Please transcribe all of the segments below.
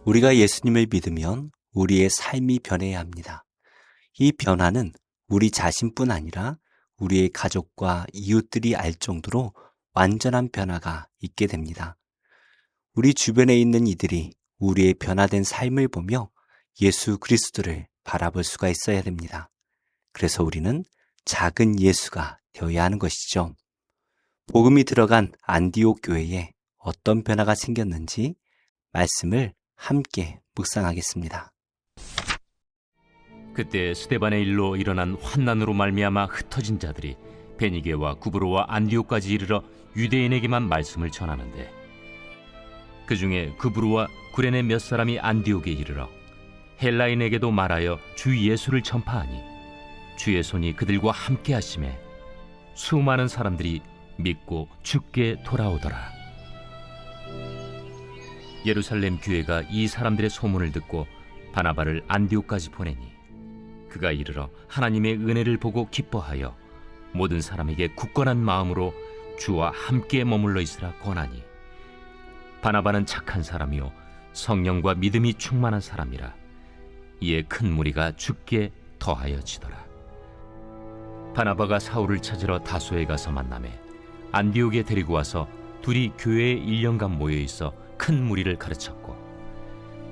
우리가 예수님을 믿으면 우리의 삶이 변해야 합니다. 이 변화는 우리 자신뿐 아니라 우리의 가족과 이웃들이 알 정도로 완전한 변화가 있게 됩니다. 우리 주변에 있는 이들이 우리의 변화된 삶을 보며 예수 그리스도를 바라볼 수가 있어야 됩니다. 그래서 우리는 작은 예수가 되어야 하는 것이죠. 복음이 들어간 안디옥 교회에 어떤 변화가 생겼는지 말씀을 함께 묵상하겠습니다. 그때 스데반의 일로 일어난 환난으로 말미암아 흩어진 자들이 베니게와 구브로와 안디옥까지 이르러 유대인에게만 말씀을 전하는데, 그 중에 구브로와 구레네 몇 사람이 안디옥에 이르러 헬라인에게도 말하여 주 예수를 전파하니 주의 손이 그들과 함께 하심에 수많은 사람들이 믿고 주께 돌아오더라. 예루살렘 교회가 이 사람들의 소문을 듣고 바나바를 안디옥까지 보내니 그가 이르러 하나님의 은혜를 보고 기뻐하여 모든 사람에게 굳건한 마음으로 주와 함께 머물러 있으라 권하니, 바나바는 착한 사람이요 성령과 믿음이 충만한 사람이라. 이에 큰 무리가 주께 더하여지더라. 바나바가 사울을 찾으러 다소에 가서 만나매 안디옥에 데리고 와서 둘이 교회에 1년간 모여 있어 큰 무리를 가르쳤고,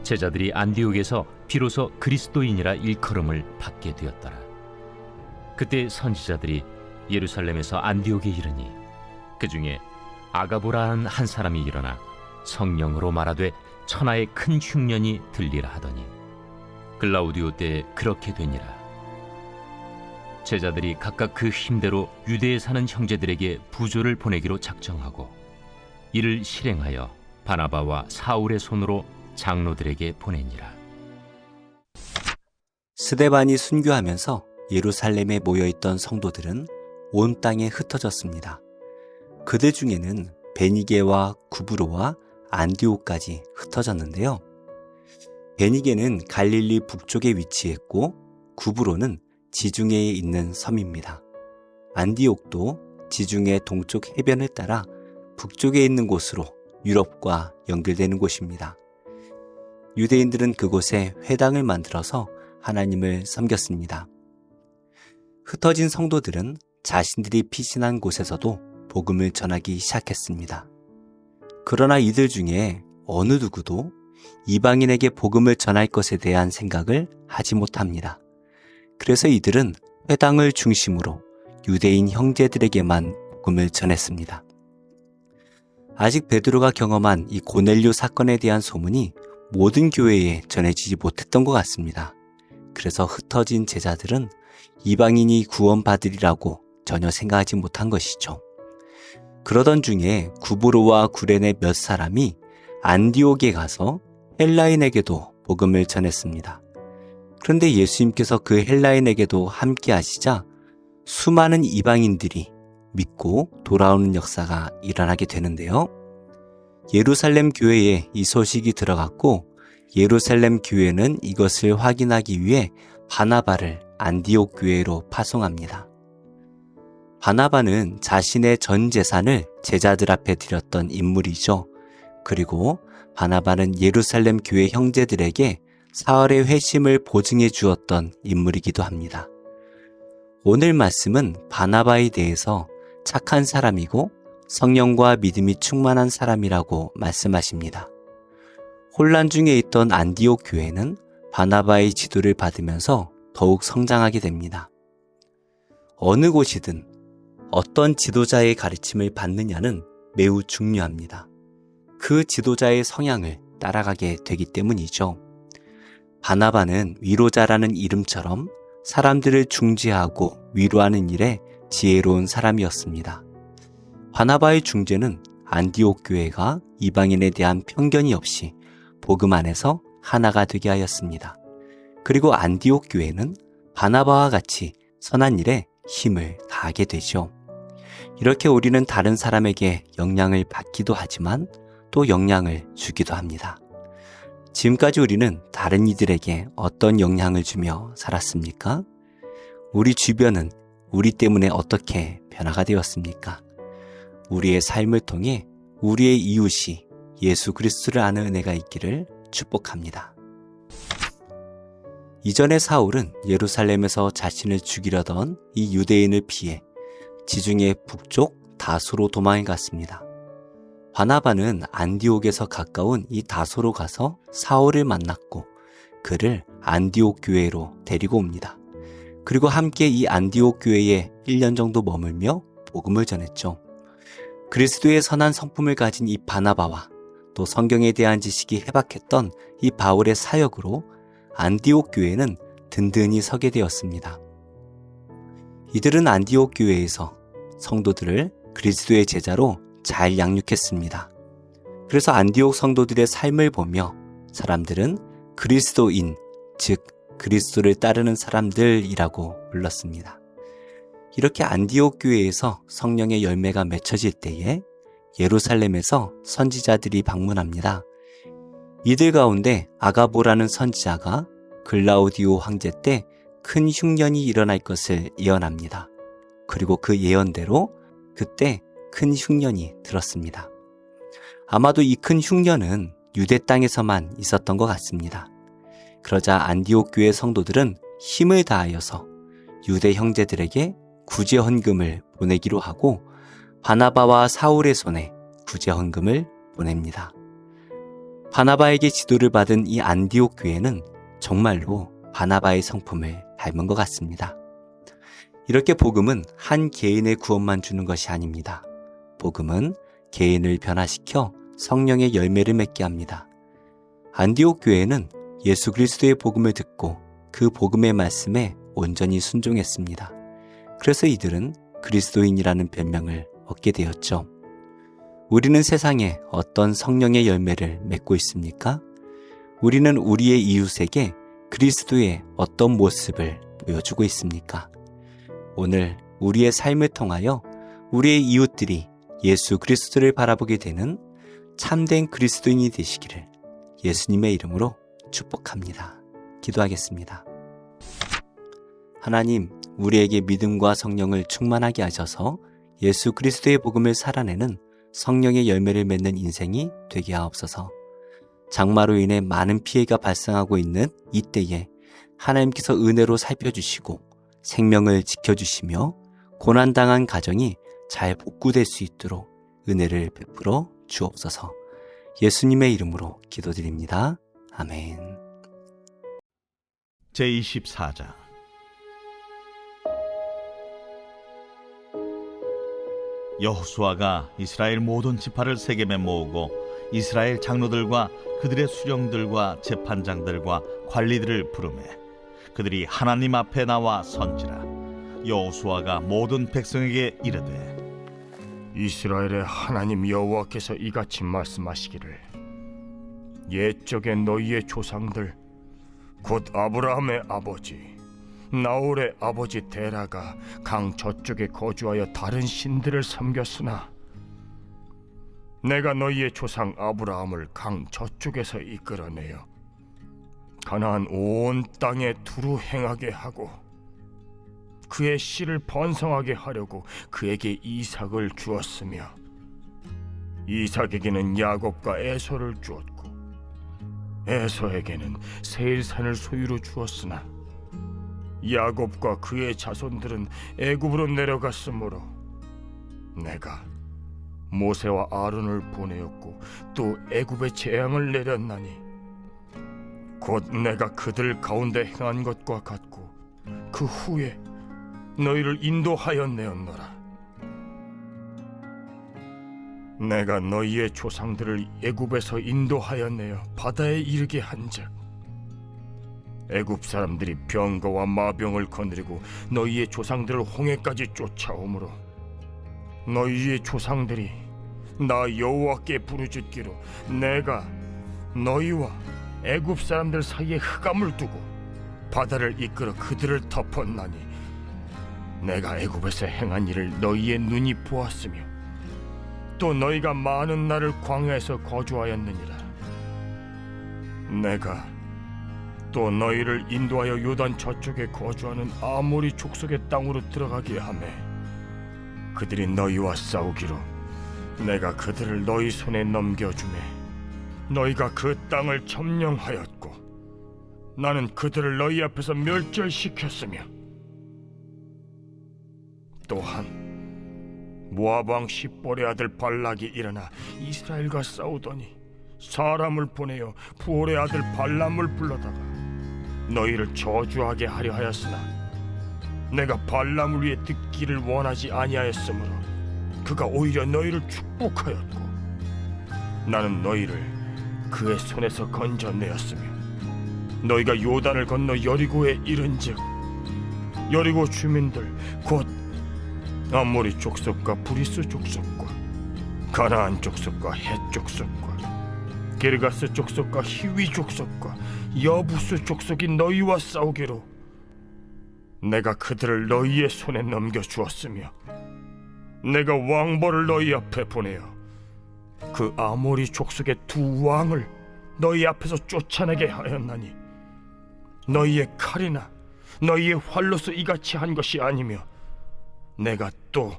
제자들이 안디옥에서 비로소 그리스도인이라 일컬음을 받게 되었더라. 그때 선지자들이 예루살렘에서 안디옥에 이르니 그 중에 아가보라는 한 사람이 일어나 성령으로 말하되 천하의 큰 흉년이 들리라 하더니 글라우디오 때에 그렇게 되니라. 제자들이 각각 그 힘대로 유대에 사는 형제들에게 부조를 보내기로 작정하고 이를 실행하여 바나바와 사울의 손으로 장로들에게 보내니라. 스데반이 순교하면서 예루살렘에 모여있던 성도들은 온 땅에 흩어졌습니다. 그들 중에는 베니게와 구브로와 안디옥까지 흩어졌는데요. 베니게는 갈릴리 북쪽에 위치했고 구브로는 지중해에 있는 섬입니다. 안디옥도 지중해 동쪽 해변을 따라 북쪽에 있는 곳으로 유럽과 연결되는 곳입니다. 유대인들은 그곳에 회당을 만들어서 하나님을 섬겼습니다. 흩어진 성도들은 자신들이 피신한 곳에서도 복음을 전하기 시작했습니다. 그러나 이들 중에 어느 누구도 이방인에게 복음을 전할 것에 대한 생각을 하지 못합니다. 그래서 이들은 회당을 중심으로 유대인 형제들에게만 복음을 전했습니다. 아직 베드로가 경험한 이 고넬료 사건에 대한 소문이 모든 교회에 전해지지 못했던 것 같습니다. 그래서 흩어진 제자들은 이방인이 구원받으리라고 전혀 생각하지 못한 것이죠. 그러던 중에 구브로와 구레네 몇 사람이 안디옥에 가서 헬라인에게도 복음을 전했습니다. 그런데 예수님께서 그 헬라인에게도 함께 하시자 수많은 이방인들이 믿고 돌아오는 역사가 일어나게 되는데요. 예루살렘 교회에 이 소식이 들어갔고, 예루살렘 교회는 이것을 확인하기 위해 바나바를 안디옥 교회로 파송합니다. 바나바는 자신의 전 재산을 제자들 앞에 드렸던 인물이죠. 그리고 바나바는 예루살렘 교회 형제들에게 사흘의 회심을 보증해 주었던 인물이기도 합니다. 오늘 말씀은 바나바에 대해서 착한 사람이고 성령과 믿음이 충만한 사람이라고 말씀하십니다. 혼란 중에 있던 안디옥 교회는 바나바의 지도를 받으면서 더욱 성장하게 됩니다. 어느 곳이든 어떤 지도자의 가르침을 받느냐는 매우 중요합니다. 그 지도자의 성향을 따라가게 되기 때문이죠. 바나바는 위로자라는 이름처럼 사람들을 중재하고 위로하는 일에 지혜로운 사람이었습니다. 바나바의 중재는 안디옥 교회가 이방인에 대한 편견이 없이 복음 안에서 하나가 되게 하였습니다. 그리고 안디옥 교회는 바나바와 같이 선한 일에 힘을 다하게 되죠. 이렇게 우리는 다른 사람에게 영향을 받기도 하지만 또 영향을 주기도 합니다. 지금까지 우리는 다른 이들에게 어떤 영향을 주며 살았습니까? 우리 주변은 우리 때문에 어떻게 변화가 되었습니까? 우리의 삶을 통해 우리의 이웃이 예수 그리스도를 아는 은혜가 있기를 축복합니다. 이전에 사울은 예루살렘에서 자신을 죽이려던 이 유대인을 피해 지중해 북쪽 다소로 도망해 갔습니다. 바나바는 안디옥에서 가까운 이 다소로 가서 사울을 만났고 그를 안디옥 교회로 데리고 옵니다. 그리고 함께 이 안디옥 교회에 1년 정도 머물며 복음을 전했죠. 그리스도의 선한 성품을 가진 이 바나바와 또 성경에 대한 지식이 해박했던 이 바울의 사역으로 안디옥 교회는 든든히 서게 되었습니다. 이들은 안디옥 교회에서 성도들을 그리스도의 제자로 잘 양육했습니다. 그래서 안디옥 성도들의 삶을 보며 사람들은 그리스도인, 즉 그리스도를 따르는 사람들이라고 불렀습니다. 이렇게 안디옥 교회에서 성령의 열매가 맺혀질 때에 예루살렘에서 선지자들이 방문합니다. 이들 가운데 아가보라는 선지자가 글라우디오 황제 때 큰 흉년이 일어날 것을 예언합니다. 그리고 그 예언대로 그때 큰 흉년이 들었습니다. 아마도 이 큰 흉년은 유대 땅에서만 있었던 것 같습니다. 그러자 안디옥 교회 성도들은 힘을 다하여서 유대 형제들에게 구제 헌금을 보내기로 하고 바나바와 사울의 손에 구제 헌금을 보냅니다. 바나바에게 지도를 받은 이 안디옥 교회는 정말로 바나바의 성품을 닮은 것 같습니다. 이렇게 복음은 한 개인의 구원만 주는 것이 아닙니다. 복음은 개인을 변화시켜 성령의 열매를 맺게 합니다. 안디옥 교회는 예수 그리스도의 복음을 듣고 그 복음의 말씀에 온전히 순종했습니다. 그래서 이들은 그리스도인이라는 별명을 얻게 되었죠. 우리는 세상에 어떤 성령의 열매를 맺고 있습니까? 우리는 우리의 이웃에게 그리스도의 어떤 모습을 보여주고 있습니까? 오늘 우리의 삶을 통하여 우리의 이웃들이 예수 그리스도를 바라보게 되는 참된 그리스도인이 되시기를 예수님의 이름으로 축복합니다. 기도하겠습니다. 하나님, 우리에게 믿음과 성령을 충만하게 하셔서 예수 그리스도의 복음을 살아내는 성령의 열매를 맺는 인생이 되게 하옵소서. 장마로 인해 많은 피해가 발생하고 있는 이때에 하나님께서 은혜로 살펴주시고 생명을 지켜주시며 고난당한 가정이 잘 복구될 수 있도록 은혜를 베풀어 주옵소서. 예수님의 이름으로 기도드립니다. 아멘. 제24장 여호수아가 이스라엘 모든 지파를 세겜에 모으고 이스라엘 장로들과 그들의 수령들과 재판장들과 관리들을 부르매 그들이 하나님 앞에 나와 선지라. 여호수아가 모든 백성에게 이르되 이스라엘의 하나님 여호와께서 이같이 말씀하시기를 옛적에 너희의 조상들 곧 아브라함의 아버지 나홀의 아버지 데라가 강 저쪽에 거주하여 다른 신들을 섬겼으나 내가 너희의 조상 아브라함을 강 저쪽에서 이끌어내어 가나안 온 땅에 두루 행하게 하고 그의 씨를 번성하게 하려고 그에게 이삭을 주었으며 이삭에게는 야곱과 에서를 주었고 에서에게는 세일산을 소유로 주었으나 야곱과 그의 자손들은 애굽으로 내려갔으므로 내가 모세와 아론을 보내었고 또 애굽에 재앙을 내렸나니 곧 내가 그들 가운데 행한 것과 같고 그 후에 너희를 인도하였내었노라. 내가 너희의 조상들을 애굽에서 인도하였내어 바다에 이르게 한즉 애굽 사람들이 병거와 마병을 거느리고 너희의 조상들을 홍해까지 쫓아오므로 너희의 조상들이 나 여호와께 부르짖기로 내가 너희와 애굽 사람들 사이에 흑암을 두고 바다를 이끌어 그들을 덮었나니 내가 애굽에서 행한 일을 너희의 눈이 보았으며 또 너희가 많은 날을 광야에서 거주하였느니라. 내가 또 너희를 인도하여 요단 저쪽에 거주하는 아모리 족속의 땅으로 들어가게 하매 그들이 너희와 싸우기로 내가 그들을 너희 손에 넘겨주매 너희가 그 땅을 점령하였고 나는 그들을 너희 앞에서 멸절시켰으며 또한 모압 왕 십볼의 아들 발락이 일어나 이스라엘과 싸우더니 사람을 보내어 부올의 아들 발람을 불러다가 너희를 저주하게 하려 하였으나 내가 발람을 위해 듣기를 원하지 아니하였으므로 그가 오히려 너희를 축복하였고 나는 너희를 그의 손에서 건져내었으며 너희가 요단을 건너 여리고에 이른즉 여리고 주민들 곧 아모리 족속과 브리스 족속과 가나안 족속과 헷 족속과 게르가스 족속과 히위 족속과 여부스 족속이 너희와 싸우기로 내가 그들을 너희의 손에 넘겨주었으며 내가 왕벌을 너희 앞에 보내어 그 아모리 족속의 두 왕을 너희 앞에서 쫓아내게 하였나니 너희의 칼이나 너희의 활로서 이같이 한 것이 아니며 내가 또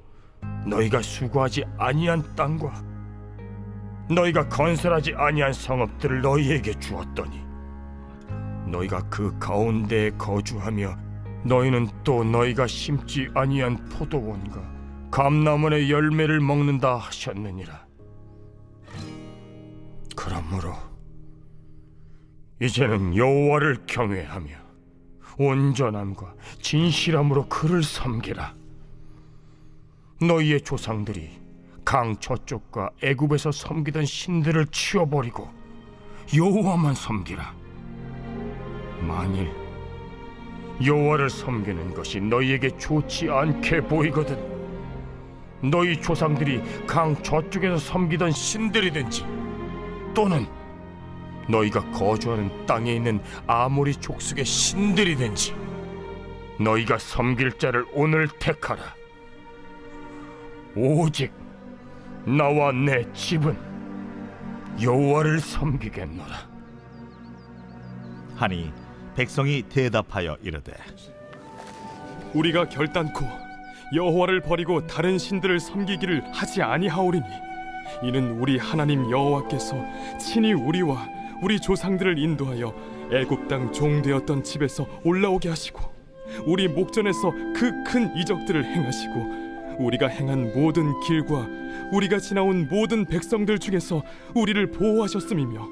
너희가 수고하지 아니한 땅과 너희가 건설하지 아니한 성읍들을 너희에게 주었더니 너희가 그 가운데에 거주하며 너희는 또 너희가 심지 아니한 포도원과 감람원의 열매를 먹는다 하셨느니라. 그러므로 이제는 여호와를 경외하며 온전함과 진실함으로 그를 섬기라. 너희의 조상들이 강 저쪽과 애굽에서 섬기던 신들을 치워버리고 여호와만 섬기라. 만일 여호와를 섬기는 것이 너희에게 좋지 않게 보이거든 너희 조상들이 강 저쪽에서 섬기던 신들이든지 또는 너희가 거주하는 땅에 있는 아모리 족속의 신들이든지 너희가 섬길 자를 오늘 택하라. 오직 나와 내 집은 여호와를 섬기겠노라. 하니 백성이 대답하여 이르되 우리가 결단코 여호와를 버리고 다른 신들을 섬기기를 하지 아니하오리니 이는 우리 하나님 여호와께서 친히 우리와 우리 조상들을 인도하여 애굽 땅 종되었던 집에서 올라오게 하시고 우리 목전에서 그 큰 이적들을 행하시고 우리가 행한 모든 길과 우리가 지나온 모든 백성들 중에서 우리를 보호하셨음이며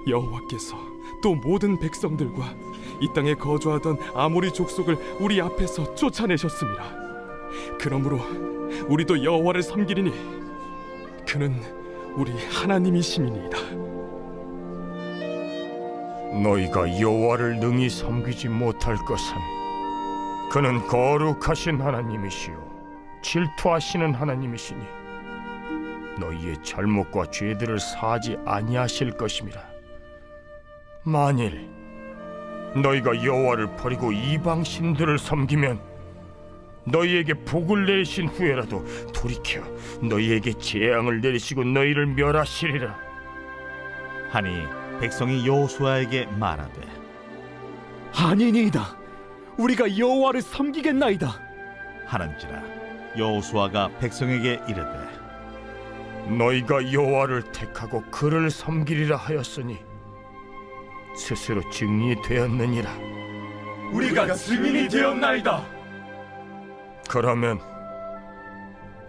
여호와께서 또 모든 백성들과 이 땅에 거주하던 아모리 족속을 우리 앞에서 쫓아내셨습니다. 그러므로 우리도 여호와를 섬기리니 그는 우리 하나님이심이니이다. 너희가 여호와를 능히 섬기지 못할 것은 그는 거룩하신 하나님이시요 질투하시는 하나님이시니 너희의 잘못과 죄들을 사하지 아니하실 것임이라. 만일 너희가 여호와를 버리고 이방 신들을 섬기면 너희에게 복을 내리신 후에라도 돌이켜 너희에게 재앙을 내리시고 너희를 멸하시리라. 하니 백성이 여호수아에게 말하되 아니니이다. 우리가 여호와를 섬기겠나이다. 하는지라. 여호수아가 백성에게 이르되 너희가 여호와를 택하고 그를 섬기리라 하였으니 스스로 증인이 되었느니라. 우리가 증인이 되었나이다. 그러면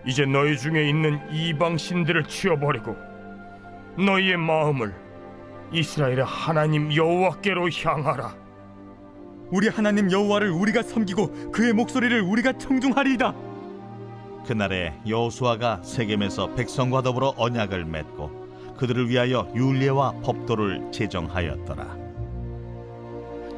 이제 너희 중에 있는 이방 신들을 치워버리고 너희의 마음을 이스라엘의 하나님 여호와께로 향하라. 우리 하나님 여호와를 우리가 섬기고 그의 목소리를 우리가 청중하리이다. 그날에 여호수아가 세겜에서 백성과 더불어 언약을 맺고 그들을 위하여 율례와 법도를 제정하였더라.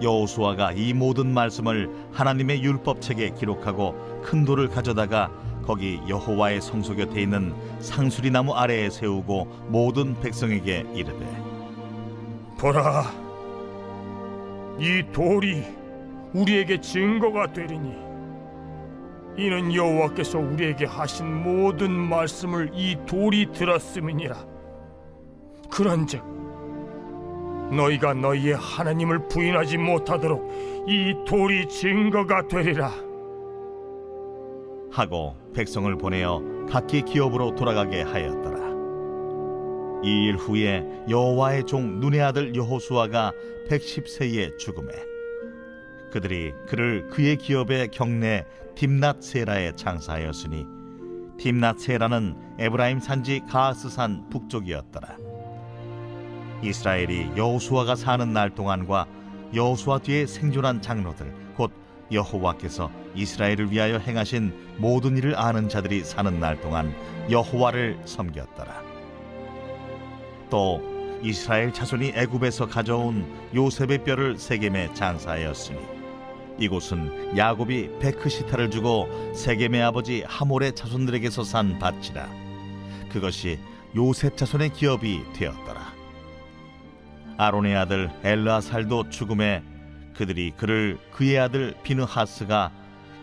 여호수아가 이 모든 말씀을 하나님의 율법책에 기록하고 큰 돌을 가져다가 거기 여호와의 성소 곁에 있는 상수리 나무 아래에 세우고 모든 백성에게 이르되 보라, 이 돌이 우리에게 증거가 되리니 이는 여호와께서 우리에게 하신 모든 말씀을 이 돌이 들었음이니라. 그런즉 너희가 너희의 하나님을 부인하지 못하도록 이 돌이 증거가 되리라 하고 백성을 보내어 각기 기업으로 돌아가게 하였더라. 이 일 후에 여호와의 종 눈의 아들 여호수아가 110세에 죽음에 그들이 그를 그의 기업의 경내 딥낫세라에 장사하였으니 딥낫세라는 에브라임 산지 가스산 북쪽이었더라. 이스라엘이 여호수아가 사는 날 동안과 여호수아 뒤에 생존한 장로들 곧 여호와께서 이스라엘을 위하여 행하신 모든 일을 아는 자들이 사는 날 동안 여호와를 섬겼더라. 또 이스라엘 자손이 애굽에서 가져온 요셉의 뼈를 세겜에 장사하였으니 이곳은 야곱이 베크시타를 주고 세겜의 아버지 하몰의 자손들에게서 산 밭이라. 그것이 요셉 자손의 기업이 되었더라. 아론의 아들 엘르아살도 죽음에 그들이 그를 그의 아들 비느하스가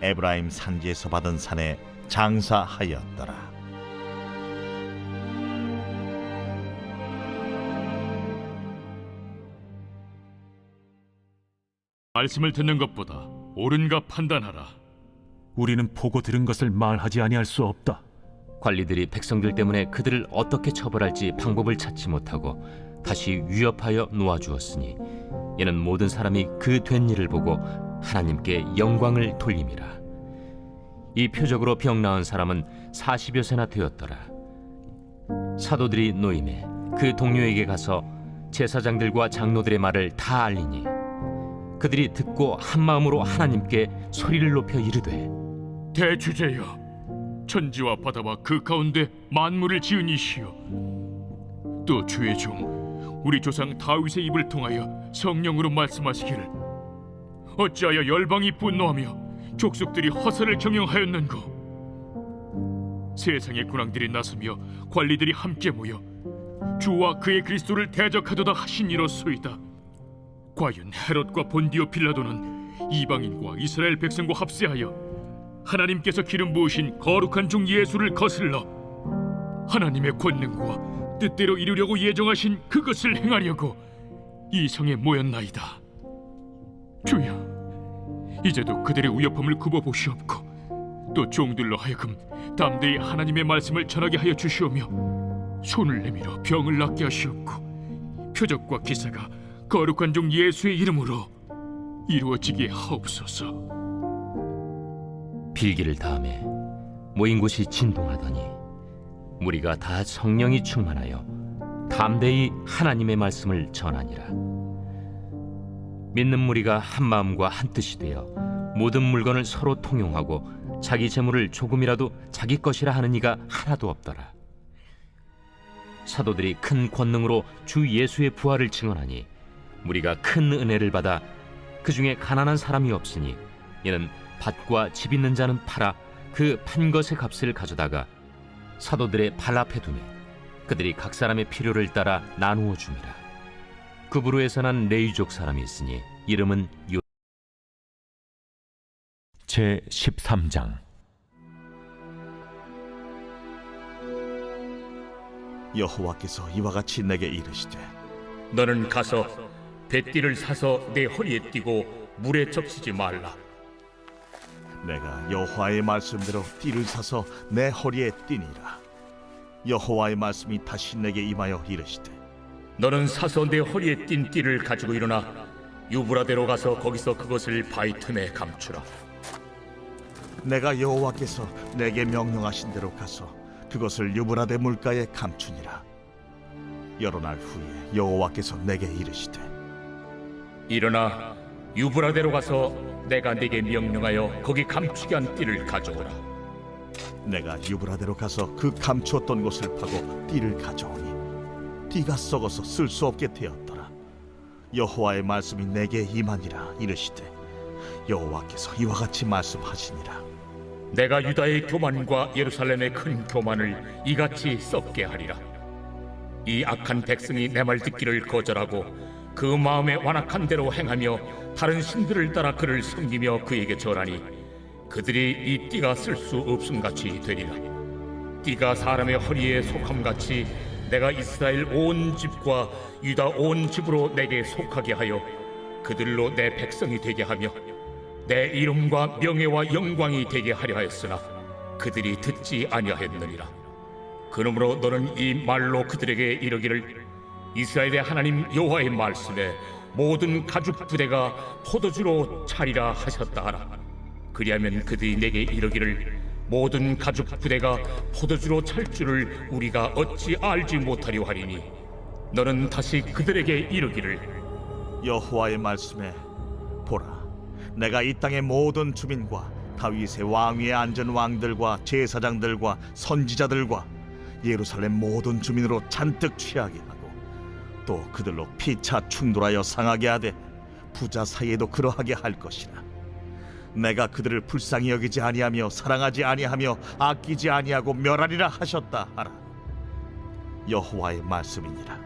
에브라임 산지에서 받은 산에 장사하였더라. 말씀을 듣는 것보다 옳은가 판단하라. 우리는 보고 들은 것을 말하지 아니할 수 없다. 관리들이 백성들 때문에 그들을 어떻게 처벌할지 방법을 찾지 못하고 다시 위협하여 놓아주었으니 이는 모든 사람이 그 된 일을 보고 하나님께 영광을 돌림이라. 이 표적으로 병 나은 사람은 40여 세나 되었더라. 사도들이 노임에 그 동료에게 가서 제사장들과 장로들의 말을 다 알리니 그들이 듣고 한 마음으로 하나님께 소리를 높여 이르되, 대주제여, 천지와 바다와 그 가운데 만물을 지은 이시여, 또 주의 종 우리 조상 다윗의 입을 통하여 성령으로 말씀하시기를 어찌하여 열방이 분노하며 족속들이 허사를 경영하였는고. 세상의 군왕들이 나서며 관리들이 함께 모여 주와 그의 그리스도를 대적하도다 하시니로소이다. 과연 헤롯과 본디오 빌라도는 이방인과 이스라엘 백성과 합세하여 하나님께서 기름 부으신 거룩한 종 예수를 거슬러 하나님의 권능과 뜻대로 이루려고 예정하신 그것을 행하려고 이 성에 모였나이다. 주여, 이제도 그들의 우여함을 굽어보시옵고 또 종들로 하여금 담대히 하나님의 말씀을 전하게 하여 주시오며 손을 내밀어 병을 낫게 하시옵고 표적과 기사가 거룩한 종 예수의 이름으로 이루어지게 하옵소서. 빌기를 다음에 모인 곳이 진동하더니 무리가 다 성령이 충만하여 담대히 하나님의 말씀을 전하니라. 믿는 무리가 한 마음과 한 뜻이 되어 모든 물건을 서로 통용하고 자기 재물을 조금이라도 자기 것이라 하는 이가 하나도 없더라. 사도들이 큰 권능으로 주 예수의 부활을 증언하니 무리가 큰 은혜를 받아 그 중에 가난한 사람이 없으니 이는 밭과 집 있는 자는 팔아 그 판 것의 값을 가져다가 사도들의 발 앞에 두매 그들이 각 사람의 필요를 따라 나누어 줍니다. 그부로에서 난 레위족 사람이 있으니 이름은 제 13장. 여호와께서 이와 같이 내게 이르시되 너는 가서 뱃띠를 사서 내 허리에 띠고 물에 적시지 말라. 내가 여호와의 말씀대로 띠를 사서 내 허리에 띠니라. 여호와의 말씀이 다시 내게 임하여 이르시되 너는 사서 내 허리에 띈 띠를 가지고 일어나 유브라데로 가서 거기서 그것을 바위 틈에 감추라. 내가 여호와께서 내게 명령하신 대로 가서 그것을 유브라데 물가에 감추니라. 여러 날 후에 여호와께서 내게 이르시되 일어나 유브라데로 가서 내가 네게 명령하여 거기 감추게 한 띠를 가져오라. 내가 유브라데로 가서 그 감추었던 곳을 파고 띠를 가져오니 띠가 썩어서 쓸 수 없게 되었더라. 여호와의 말씀이 내게 임하니라. 이르시되 여호와께서 이와 같이 말씀하시니라. 내가 유다의 교만과 예루살렘의 큰 교만을 이같이 썩게 하리라. 이 악한 백성이 내 말 듣기를 거절하고 그 마음에 완악한 대로 행하며 다른 신들을 따라 그를 섬기며 그에게 절하니 그들이 이 띠가 쓸 수 없음같이 되리라. 띠가 사람의 허리에 속함같이 내가 이스라엘 온 집과 유다 온 집으로 내게 속하게 하여 그들로 내 백성이 되게 하며 내 이름과 명예와 영광이 되게 하려 하였으나 그들이 듣지 아니하였느니라. 그러므로 너는 이 말로 그들에게 이르기를 이스라엘의 하나님 여호와의 말씀에 모든 가죽 부대가 포도주로 차리라 하셨다 하라. 그리하면 그들이 내게 이르기를 모든 가죽 부대가 포도주로 찰 줄을 우리가 어찌 알지 못하려 하리니 너는 다시 그들에게 이르기를 여호와의 말씀에 보라, 내가 이 땅의 모든 주민과 다윗의 왕위에 앉은 왕들과 제사장들과 선지자들과 예루살렘 모든 주민으로 잔뜩 취하게 하고 또 그들로 피차 충돌하여 상하게 하되 부자 사이에도 그러하게 할 것이라. 내가 그들을 불쌍히 여기지 아니하며 사랑하지 아니하며 아끼지 아니하고 멸하리라 하셨다 하라. 여호와의 말씀이니라.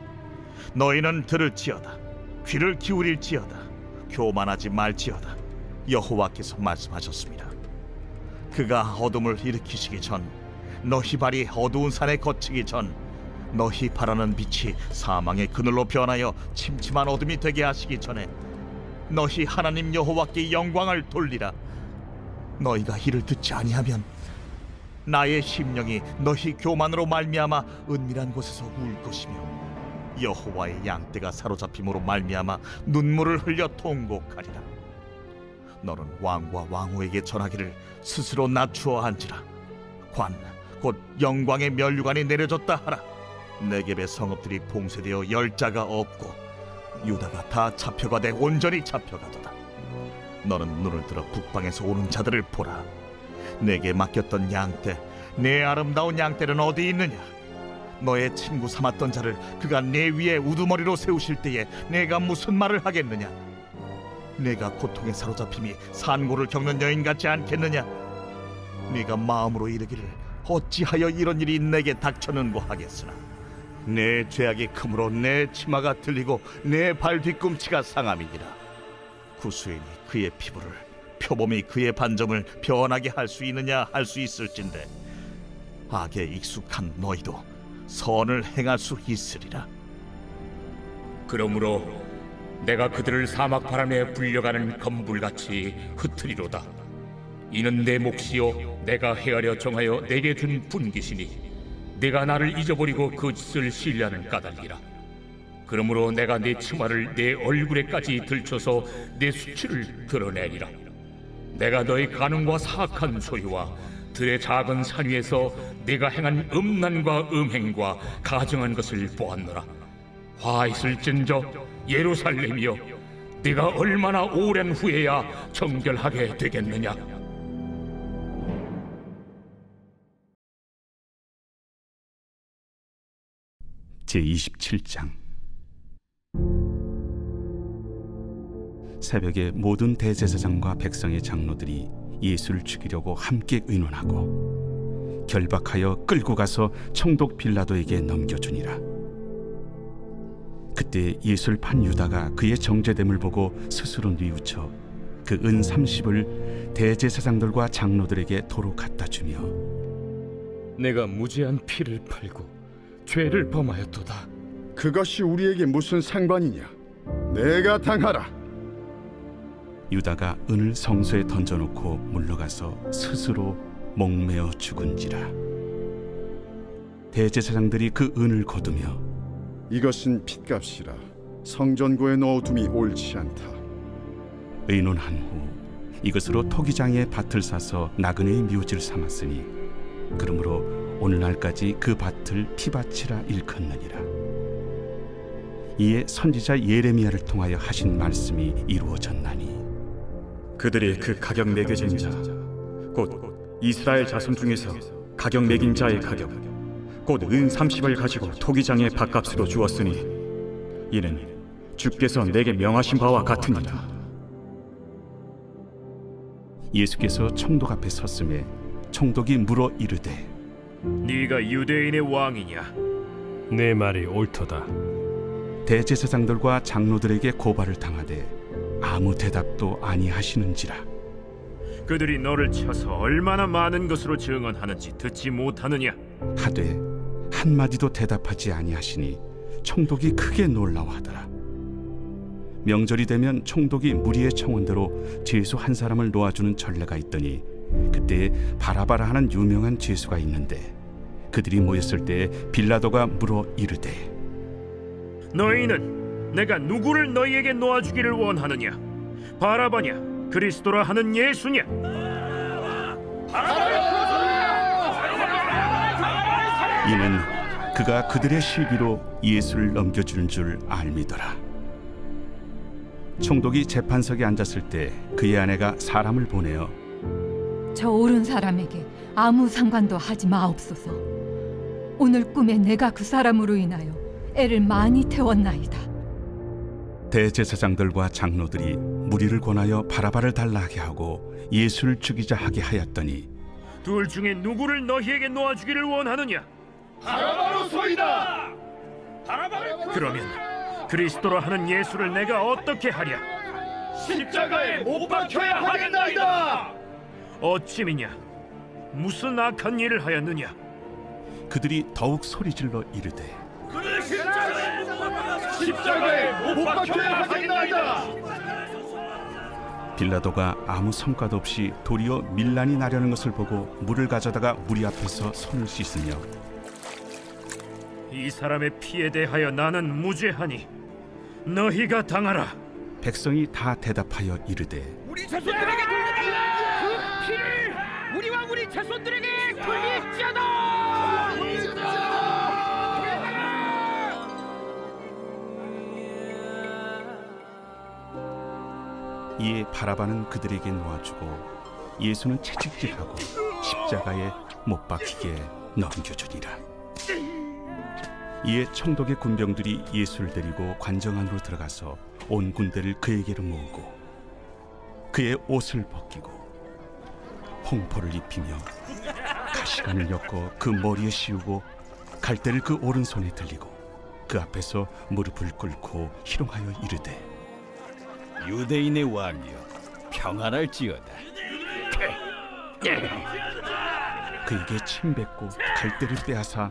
너희는 들을지어다. 귀를 기울일지어다. 교만하지 말지어다. 여호와께서 말씀하셨습니다. 그가 어둠을 일으키시기 전, 너희 발이 어두운 산에 거치기 전, 너희 바라는 빛이 사망의 그늘로 변하여 침침한 어둠이 되게 하시기 전에 너희 하나님 여호와께 영광을 돌리라. 너희가 이를 듣지 아니하면 나의 심령이 너희 교만으로 말미암아 은밀한 곳에서 울 것이며 여호와의 양떼가 사로잡힘으로 말미암아 눈물을 흘려 통곡하리라. 너는 왕과 왕후에게 전하기를 스스로 낮추어 앉으라. 관 곧 영광의 면류관이 내려졌다 하라. 네겝의 성읍들이 봉쇄되어 열자가 없고 유다가 다 잡혀가되 온전히 잡혀가도다. 너는 눈을 들어 북방에서 오는 자들을 보라. 내게 맡겼던 양떼, 내 아름다운 양떼는 어디 있느냐? 너의 친구 삼았던 자를 그가 내 위에 우두머리로 세우실 때에 내가 무슨 말을 하겠느냐? 내가 고통에 사로잡힘이 산고를 겪는 여인 같지 않겠느냐? 네가 마음으로 이르기를 어찌하여 이런 일이 내게 닥쳤는고 하겠으나 내 죄악이 크므로 내 치마가 들리고 내 발 뒤꿈치가 상함이니라. 구수인이 그의 피부를, 표범이 그의 반점을 변하게 할 수 있느냐 할 수 있을진데 악에 익숙한 너희도 선을 행할 수 있으리라. 그러므로 내가 그들을 사막 바람에 불려가는 검불같이 흩으리로다. 이는 내 몫이요 내가 헤아려 정하여 내게 준 분깃이니 내가 나를 잊어버리고 거짓을 신뢰하는 까닭이라. 그러므로 내가 내 치마를 내 얼굴에까지 들쳐서 내 수치를 드러내리라. 내가 너의 간음과 사악한 소유와 들의 작은 산 위에서 내가 행한 음란과 음행과 가증한 것을 보았노라. 화 있을진저 예루살렘이여, 네가 얼마나 오랜 후에야 정결하게 되겠느냐. 제27장. 새벽에 모든 대제사장과 백성의 장로들이 예수를 죽이려고 함께 의논하고 결박하여 끌고 가서 총독 빌라도에게 넘겨주니라. 그때 예수를 판 유다가 그의 정죄됨을 보고 스스로 뉘우쳐 그 은 30을 대제사장들과 장로들에게 도로 갖다 주며 내가 무죄한 피를 팔고 죄를 범하였도다. 그것이 우리에게 무슨 상관이냐? 내가 당하라. 유다가 은을 성소에 던져놓고 물러가서 스스로 목매어 죽은지라. 대제사장들이 그 은을 거두며 이것은 핏값이라. 성전고에 넣어둠이 옳지 않다. 의논한 후 이것으로 토기장에 밭을 사서 나그네의 묘지를 삼았으니 그러므로 오늘날까지 그 밭을 피밭이라 일컫느니라. 이에 선지자 예레미야를 통하여 하신 말씀이 이루어졌나니 그들이 그 가격 매겨진 자, 곧 이스라엘 자손 중에서 가격 매긴 자의 가격, 곧 은 30을 가지고 토기장의 밭값으로 주었으니 이는 주께서 내게 명하신 바와 같으니라. 예수께서 총독 앞에 섰음에 총독이 물어 이르되 네가 유대인의 왕이냐? 내 말이 옳도다. 대제사장들과 장로들에게 고발을 당하되 아무 대답도 아니하시는지라. 그들이 너를 쳐서 얼마나 많은 것으로 증언하는지 듣지 못하느냐? 하되 한마디도 대답하지 아니하시니 총독이 크게 놀라워하더라. 명절이 되면 총독이 무리의 청원대로 죄수 한 사람을 놓아주는 전례가 있더니 그때 바라바라 하는 유명한 죄수가 있는데 그들이 모였을 때 빌라도가 물어 이르되 너희는 내가 누구를 너희에게 놓아주기를 원하느냐? 바라바냐? 그리스도라 하는 예수냐? 이는 그가 그들의 시기로 예수를 넘겨주는 줄 알미더라. 총독이 재판석에 앉았을 때 그의 아내가 사람을 보내어 저 옳은 사람에게 아무 상관도 하지 마옵소서. 오늘 꿈에 내가 그 사람으로 인하여 애를 많이 태웠나이다. 대제사장들과 장로들이 무리를 권하여 바라바를 달라하게 하고 예수를 죽이자 하게 하였더니 둘 중에 누구를 너희에게 놓아주기를 원하느냐? 바라바로소이다. 그러면 그리스도라 하는 예수를 내가 어떻게 하랴? 십자가에 못 박혀야 하겠나이다. 어찌미냐? 무슨 악한 일을 하였느냐? 그들이 더욱 소리질러 이르되 십자가에 못 박혀야 하겠나이다. 빌라도가 아무 성과도 없이 도리어 밀란이 나려는 것을 보고 물을 가져다가 무리 앞에서 손을 씻으며 이 사람의 피에 대하여 나는 무죄하니 너희가 당하라. 백성이 다 대답하여 이르되 우리 자손들에게 돌려달라. 그 피를 우리와 우리 자손들에게 돌릴지어다. 이에 바라바는 그들에게 놓아주고 예수는 채찍질하고 십자가에 못 박히게 넘겨주니라. 이에 총독의 군병들이 예수를 데리고 관정 안으로 들어가서 온 군대를 그에게로 모으고 그의 옷을 벗기고 홍포를 입히며 가시관을 엮어 그 머리에 씌우고 갈대를 그 오른손에 들리고 그 앞에서 무릎을 꿇고 희롱하여 이르되 유대인의 왕이여 평안할지어다. 그에게 침 뱉고 갈대를 빼앗아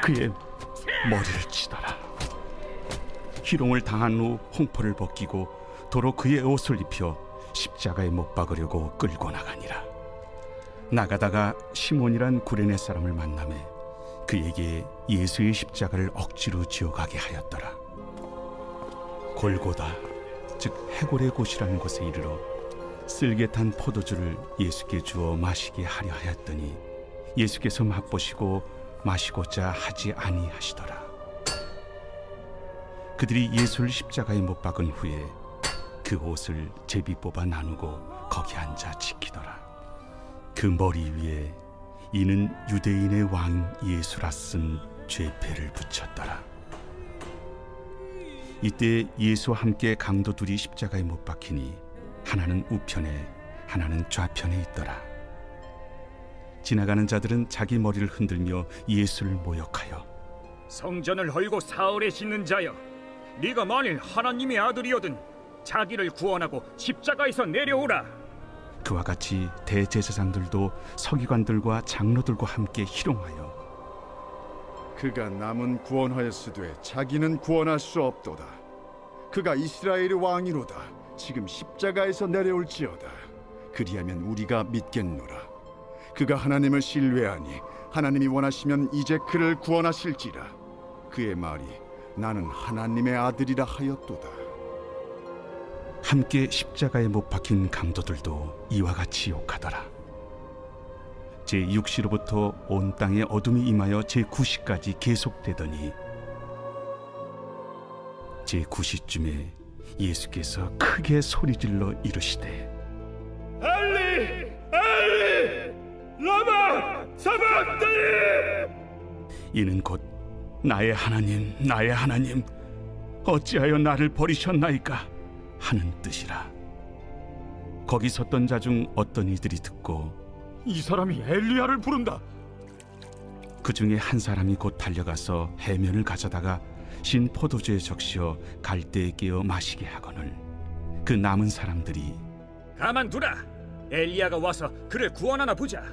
그의 머리를 치더라. 희롱을 당한 후 홍포를 벗기고 도로 그의 옷을 입혀 십자가에 못 박으려고 끌고 나가니라. 나가다가 시몬이란 구레네 사람을 만나매 그에게 예수의 십자가를 억지로 지어가게 하였더라. 골고다 즉 해골의 곳이라는 곳에 이르러 쓸개 탄 포도주를 예수께 주어 마시게 하려 하였더니 예수께서 맛보시고 마시고자 하지 아니하시더라. 그들이 예수를 십자가에 못 박은 후에 그 옷을 제비 뽑아 나누고 거기 앉아 지키더라. 그 머리 위에 이는 유대인의 왕 예수라 쓴 죄패를 붙였더라. 이때 예수와 함께 강도 둘이 십자가에 못 박히니 하나는 우편에 하나는 좌편에 있더라. 지나가는 자들은 자기 머리를 흔들며 예수를 모욕하여 성전을 헐고 사흘에 짓는 자여, 네가 만일 하나님의 아들이거든 자기를 구원하고 십자가에서 내려오라. 그와 같이 대제사장들도 서기관들과 장로들과 함께 희롱하여 그가 남은 구원하였으되 자기는 구원할 수 없도다. 그가 이스라엘의 왕이로다. 지금 십자가에서 내려올지어다. 그리하면 우리가 믿겠노라. 그가 하나님을 신뢰하니 하나님이 원하시면 이제 그를 구원하실지라. 그의 말이 나는 하나님의 아들이라 하였도다. 함께 십자가에 못 박힌 강도들도 이와 같이 욕하더라. 제6시로부터 온 땅에 어둠이 임하여 제9시까지 계속되더니 제9시쯤에 예수께서 크게 소리질러 이르시되 엘리 엘리 라마 사박다니. 이는 곧 나의 하나님 나의 하나님 어찌하여 나를 버리셨나이까 하는 뜻이라. 거기 섰던 자 중 어떤 이들이 듣고 이 사람이 엘리야를 부른다. 그 중에 한 사람이 곧 달려가서 해면을 가져다가 신 포도주에 적시어 갈대에 깨어 마시게 하거늘 그 남은 사람들이 가만두라. 엘리야가 와서 그를 구원하나 보자.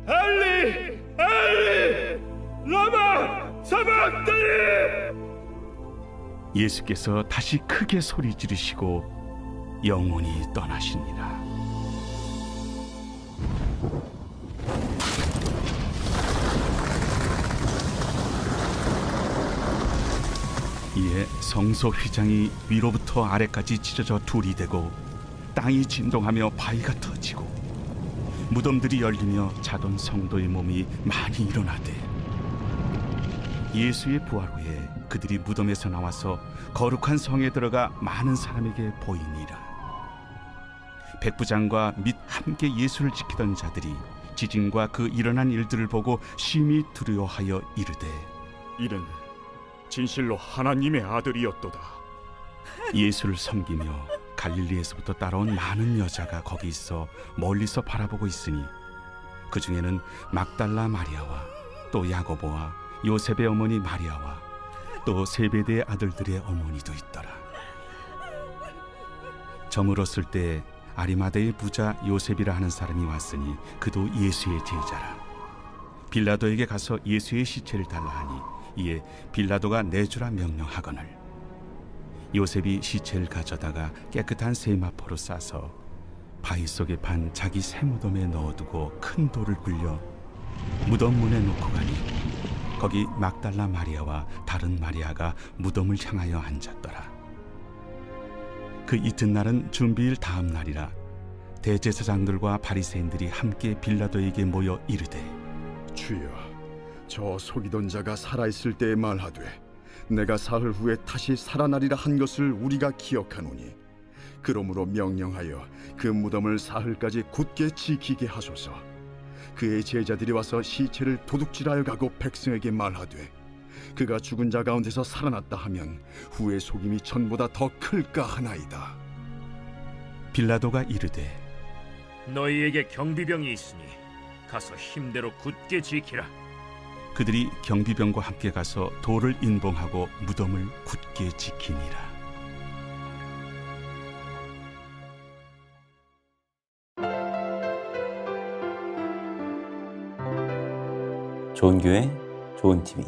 엘리 엘리 라마 사박다니. 예수께서 다시 크게 소리 지르시고 영원히 떠나시니라. 이에 성소 휘장이 위로부터 아래까지 찢어져 둘이 되고 땅이 진동하며 바위가 터지고 무덤들이 열리며 자던 성도의 몸이 많이 일어나되 예수의 부활 후에 그들이 무덤에서 나와서 거룩한 성에 들어가 많은 사람에게 보이니라. 백부장과 및 함께 예수를 지키던 자들이 지진과 그 일어난 일들을 보고 심히 두려워하여 이르되 이는 진실로 하나님의 아들이었도다. 예수를 섬기며 갈릴리에서부터 따라온 많은 여자가 거기 있어 멀리서 바라보고 있으니 그 중에는 막달라 마리아와 또 야고보와 요셉의 어머니 마리아와 또 세베대의 아들들의 어머니도 있더라. 저물었을 때 아리마대의 부자 요셉이라 하는 사람이 왔으니 그도 예수의 제자라. 빌라도에게 가서 예수의 시체를 달라 하니 이에 빌라도가 내주라 명령하거늘 요셉이 시체를 가져다가 깨끗한 세마포로 싸서 바위 속에 판 자기 새 무덤에 넣어두고 큰 돌을 굴려 무덤 문에 놓고 가니 거기 막달라 마리아와 다른 마리아가 무덤을 향하여 앉았더라. 그 이튿날은 준비일 다음 날이라. 대제사장들과 바리새인들이 함께 빌라도에게 모여 이르되 주여, 저 속이던 자가 살아있을 때에 말하되 내가 사흘 후에 다시 살아나리라 한 것을 우리가 기억하노니 그러므로 명령하여 그 무덤을 사흘까지 굳게 지키게 하소서. 그의 제자들이 와서 시체를 도둑질하여 가고 백성에게 말하되 그가 죽은 자 가운데서 살아났다 하면 후의 속임이 전보다 더 클까 하나이다. 빌라도가 이르되 너희에게 경비병이 있으니 가서 힘대로 굳게 지키라. 그들이 경비병과 함께 가서 돌을 인봉하고 무덤을 굳게 지키니라. 좋은 교회, 좋은 TV